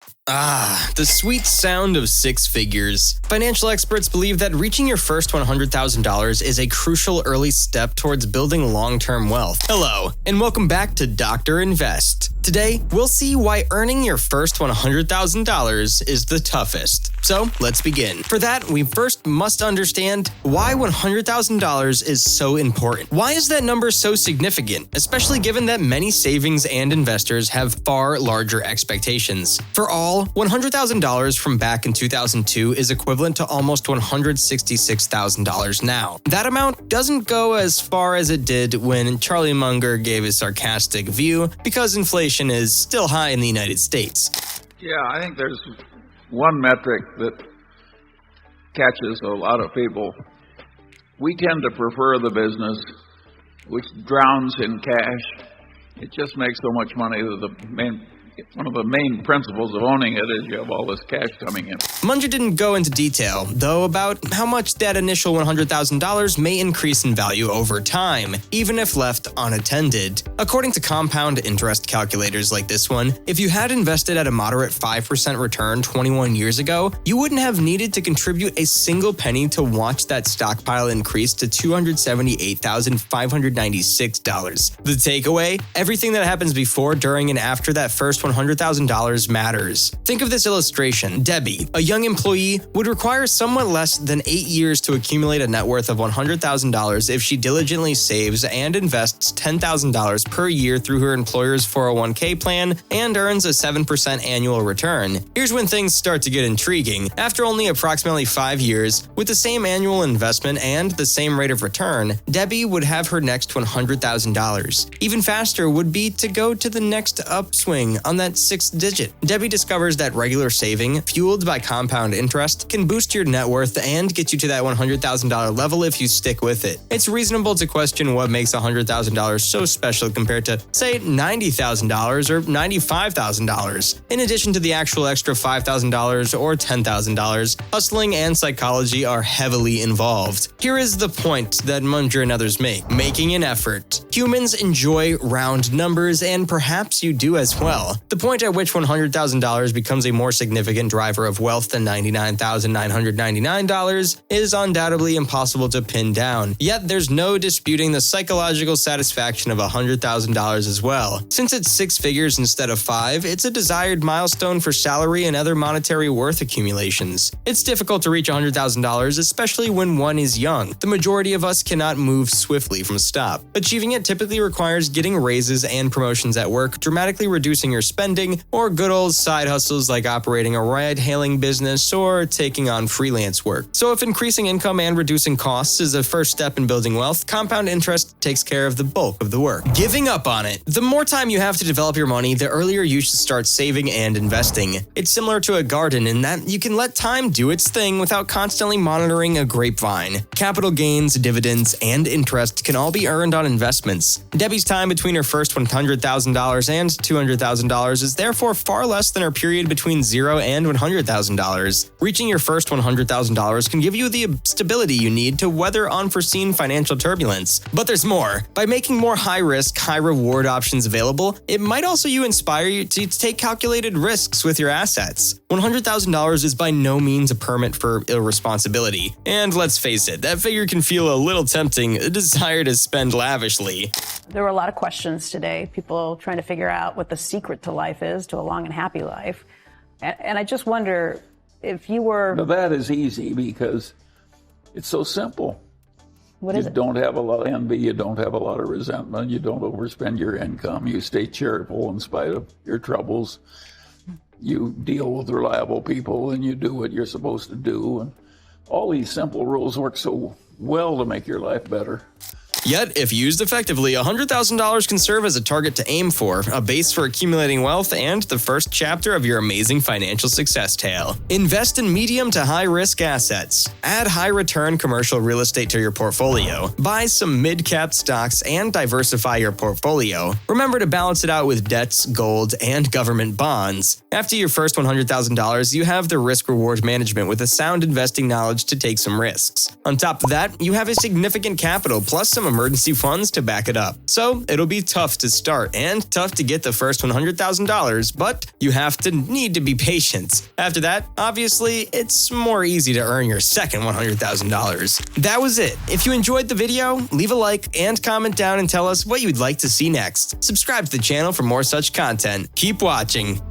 The sweet sound of six figures. Financial experts believe that reaching your first $100,000 is a crucial early step towards building long-term wealth. Hello, and welcome back to Dr. Invest. Today, we'll see why earning your first $100,000 is the toughest. So, let's begin. For that, we first must understand why $100,000 is so important. Why is that number so significant, especially given that many savings and investors have far larger expectations? For all, $100,000 from back in 2002 is equivalent to almost $166,000 now. That amount doesn't go as far as it did when Charlie Munger gave his sarcastic view because inflation is still high in the United States. Yeah, I think there's one metric that catches a lot of people. We tend to prefer the business which drowns in cash. It just makes so much money that one of the main principles of owning it is you have all this cash coming in. Munger didn't go into detail, though, about how much that initial $100,000 may increase in value over time, even if left unattended. According to compound interest calculators like this one, if you had invested at a moderate 5% return 21 years ago, you wouldn't have needed to contribute a single penny to watch that stockpile increase to $278,596. The takeaway? Everything that happens before, during, and after that first $100,000 matters. Think of this illustration. Debbie, a young employee, would require somewhat less than 8 years to accumulate a net worth of $100,000 if she diligently saves and invests $10,000 per year through her employer's 401k plan and earns a 7% annual return. Here's when things start to get intriguing. After only approximately 5 years, with the same annual investment and the same rate of return, Debbie would have her next $100,000. Even faster would be to go to the next upswing on that sixth digit. Debbie discovers that regular saving, fueled by compound interest, can boost your net worth and get you to that $100,000 level if you stick with it. It's reasonable to question what makes $100,000 so special compared to, say, $90,000 or $95,000. In addition to the actual extra $5,000 or $10,000, hustling and psychology are heavily involved. Here is the point that Munger and others make: making an effort. Humans enjoy round numbers, and perhaps you do as well. The point at which $100,000 becomes a more significant driver of wealth than $99,999 is undoubtedly impossible to pin down. Yet there's no disputing the psychological satisfaction of $100,000 as well. Since it's six figures instead of five, it's a desired milestone for salary and other monetary worth accumulations. It's difficult to reach $100,000, especially when one is young. The majority of us cannot move swiftly from stop. Achieving it typically requires getting raises and promotions at work, dramatically reducing your spending, or good old side hustles like operating a ride-hailing business or taking on freelance work. So if increasing income and reducing costs is a first step in building wealth, compound interest takes care of the bulk of the work. Giving up on it. The more time you have to develop your money, the earlier you should start saving and investing. It's similar to a garden in that you can let time do its thing without constantly monitoring a grapevine. Capital gains, dividends, and interest can all be earned on investments. Debbie's time between her first $100,000 and $200,000 is therefore far less than her period between $0 and $100,000. Reaching your first $100,000 can give you the stability you need to weather unforeseen financial turbulence. But there's more. By making more high-risk, high-reward options available, it might also inspire you to take calculated risks with your assets. $100,000 is by no means a permit for irresponsibility. And let's face it, that figure can feel a little tempting, a desire to spend lavishly. There were a lot of questions today, people trying to figure out what the secret to life is, to a long and happy life. And I just wonder if you were... Now that is easy because it's so simple. What is it? You don't have a lot of envy, you don't have a lot of resentment, you don't overspend your income, you stay charitable in spite of your troubles, you deal with reliable people, and you do what you're supposed to do. And all these simple rules work so well to make your life better. Yet, if used effectively, $100,000 can serve as a target to aim for, a base for accumulating wealth, and the first chapter of your amazing financial success tale. Invest in medium to high-risk assets. Add high-return commercial real estate to your portfolio. Buy some mid-cap stocks and diversify your portfolio. Remember to balance it out with debts, gold, and government bonds. After your first $100,000, you have the risk-reward management with a sound investing knowledge to take some risks. On top of that, you have a significant capital plus some emergency funds to back it up. So it'll be tough to start and tough to get the first $100,000, but you need to be patient. After that, obviously, it's more easy to earn your second $100,000. That was it. If you enjoyed the video, leave a like and comment down and tell us what you'd like to see next. Subscribe to the channel for more such content. Keep watching.